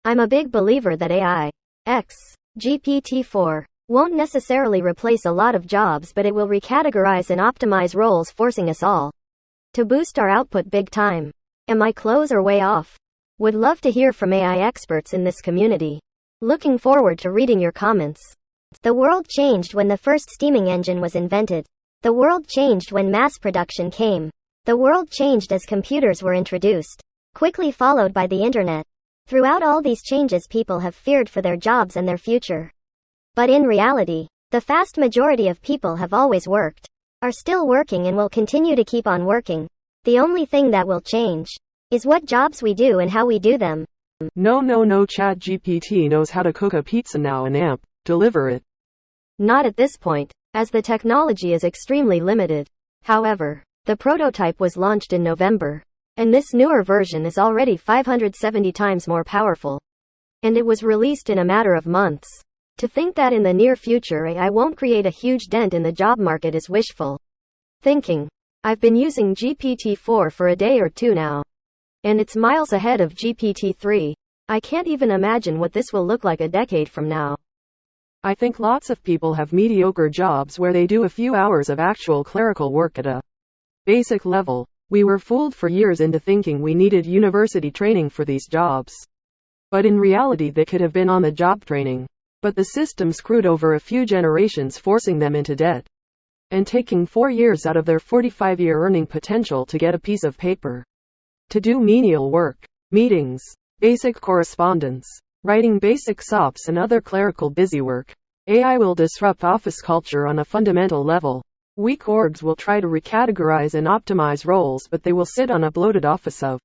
I'm a big believer that AI, GPT-4, won't necessarily replace a lot of jobs, but it will recategorize and optimize roles, forcing us all to boost our output big time. Am I close or way off? Would love to hear from AI experts in this community. Looking forward to reading your comments. The world changed when the first steaming engine was invented. The world changed when mass production came. The world changed as computers were introduced, quickly followed by the internet. Throughout all these changes, people have feared for their jobs and their future. But in reality, the vast majority of people have always worked, are still working, and will continue to keep on working. The only thing that will change is what jobs we do and how we do them. No, ChatGPT knows how to cook a pizza now and deliver it. Not at this point, as the technology is extremely limited. However, the prototype was launched in November, and this newer version is already 570 times more powerful. And it was released in a matter of months. To think that in the near future AI won't create a huge dent in the job market is wishful thinking. I've been using GPT-4 for a day or two now, and it's miles ahead of GPT-3. I can't even imagine what this will look like a decade from now. I think lots of people have mediocre jobs where they do a few hours of actual clerical work at a basic level. We were fooled for years into thinking we needed university training for these jobs. But in reality, they could have been on the job training. But the system screwed over a few generations, forcing them into debt and taking 4 years out of their 45-year earning potential to get a piece of paper to do menial work, meetings, basic correspondence, writing basic SOPs, and other clerical busywork. AI will disrupt office culture on a fundamental level. Weak orgs will try to recategorize and optimize roles, but they will sit on a bloated office of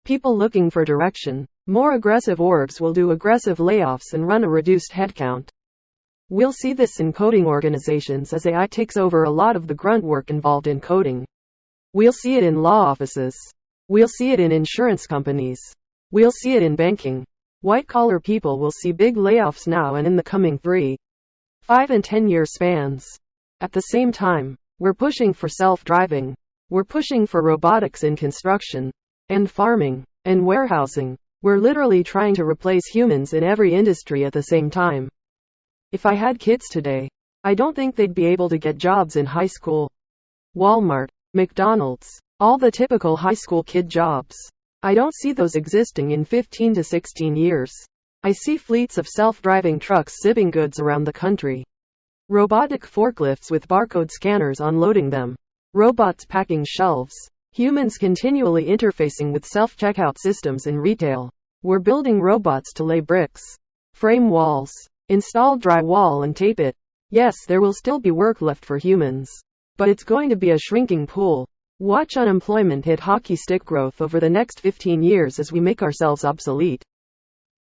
people looking for direction. More aggressive orgs will do aggressive layoffs and run a reduced headcount. We'll see this in coding organizations as AI takes over a lot of the grunt work involved in coding. We'll see it in law offices. We'll see it in insurance companies. We'll see it in banking. White-collar people will see big layoffs now and in the coming 3, 5 and 10-year spans. At the same time, we're pushing for self-driving. We're pushing for robotics in construction and farming and warehousing. We're literally trying to replace humans in every industry at the same time. If I had kids today, I don't think they'd be able to get jobs in high school. Walmart, McDonald's, all the typical high school kid jobs. I don't see those existing in 15 to 16 years. I see fleets of self-driving trucks zipping goods around the country. Robotic forklifts with barcode scanners unloading them. Robots packing shelves. Humans continually interfacing with self-checkout systems in retail. We're building robots to lay bricks, frame walls, install drywall and tape it. Yes, there will still be work left for humans, but it's going to be a shrinking pool. Watch unemployment hit hockey stick growth over the next 15 years as we make ourselves obsolete.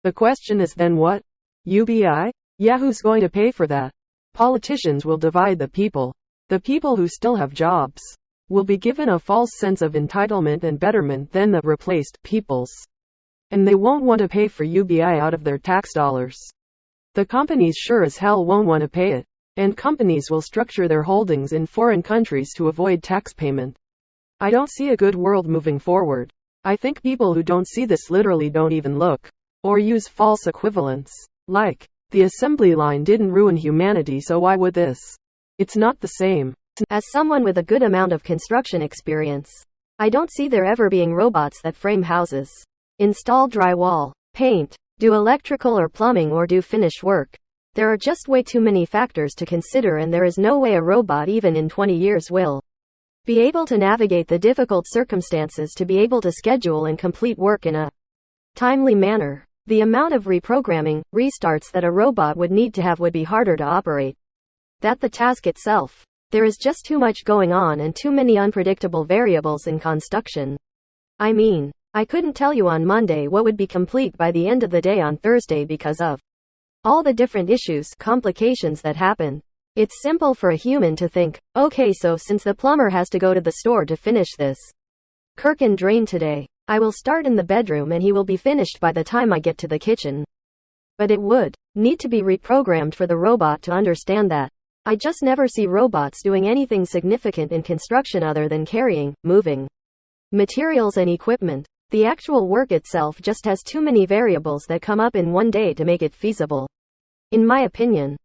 The question is then what? UBI? Yeah, who's going to pay for that? Politicians will divide the people. The people who still have jobs will be given a false sense of entitlement and betterment than the replaced peoples. And they won't want to pay for UBI out of their tax dollars. The companies sure as hell won't want to pay it. And companies will structure their holdings in foreign countries to avoid tax payment. I don't see a good world moving forward. I think people who don't see this literally don't even look, or use false equivalents. Like, the assembly line didn't ruin humanity, so why would this? It's not the same. As someone with a good amount of construction experience, I don't see there ever being robots that frame houses, install drywall, paint, do electrical or plumbing, or do finish work. There are just way too many factors to consider, and there is no way a robot even in 20 years will be able to navigate the difficult circumstances to be able to schedule and complete work in a timely manner. The amount of reprogramming, restarts that a robot would need to have would be harder to operate than the task itself. There is just too much going on and too many unpredictable variables in construction. I mean, I couldn't tell you on Monday what would be complete by the end of the day on Thursday because of all the different issues, complications that happen. It's simple for a human to think, okay, so since the plumber has to go to the store to finish this curtain drain today, I will start in the bedroom and he will be finished by the time I get to the kitchen. But it would need to be reprogrammed for the robot to understand that. I just never see robots doing anything significant in construction other than carrying, moving materials and equipment. The actual work itself just has too many variables that come up in one day to make it feasible. In my opinion,